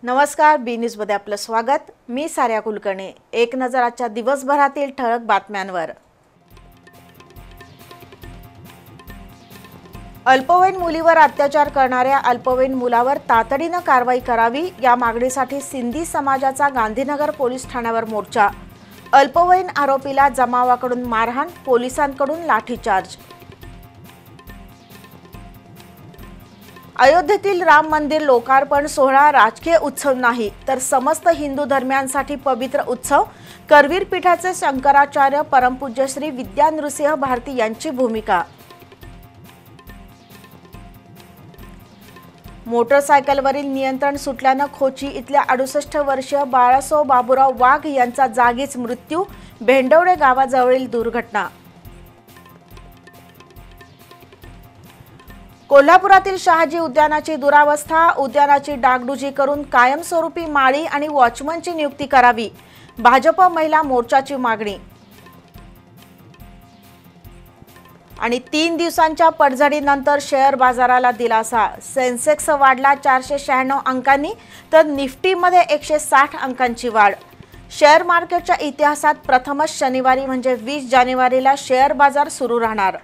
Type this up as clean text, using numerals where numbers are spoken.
नमस्कार, बी न्यूजमध्ये आपलं स्वागत। मी सार्या कुलकर्णी। एक नजर आजच्या दिवसभरातील ठळक बातम्यांवर। अल्पवयीन मुलीवर अत्याचार करणाऱ्या अल्पवयीन मुलावर तातडीने कारवाई करावी या मागणीसाठी सिंधी समाजाचा गांधीनगर पोलीस ठाण्यावर मोर्चा। अल्पवयीन आरोपीला जमावाकडून मारहाण, पोलिसांकडून लाठीचार्ज। अयोध्येतील राम मंदिर लोकार्पण सोहळा राजकीय उत्सव नाही तर समस्त हिंदू धर्मियांसाठी पवित्र उत्सव। करवीर पीठाचे शंकराचार्य परमपूज्य श्री विद्या नृसिंह भारती यांची भूमिका। मोटरसायकलवरील नियंत्रण सुटल्याने खोची इथल्या 68 वर्षीय बाळासो बाबूराव वाघ यांचा जागीच मृत्यू। भेंडवडे गावाजवळील दुर्घटना। कोल्हापुरातील शहाजी उद्यानाची दुरावस्था, उद्यानाची डागडुजी करून कायमस्वरूपी माळी आणि वॉचमनची नियुक्ती करावी, भाजप महिला मोर्चाची मागणी। आणि 3 दिवसांच्या पडझडीनंतर शेअर बाजाराला दिलासा। सेन्सेक्स वाढला 496 अंकांनी तर निफ्टीमध्ये 160 अंकांची वाढ। शेअर मार्केटच्या इतिहासात प्रथमच शनिवारी म्हणजे 20 जानेवारीला शेअर बाजार सुरू राहणार।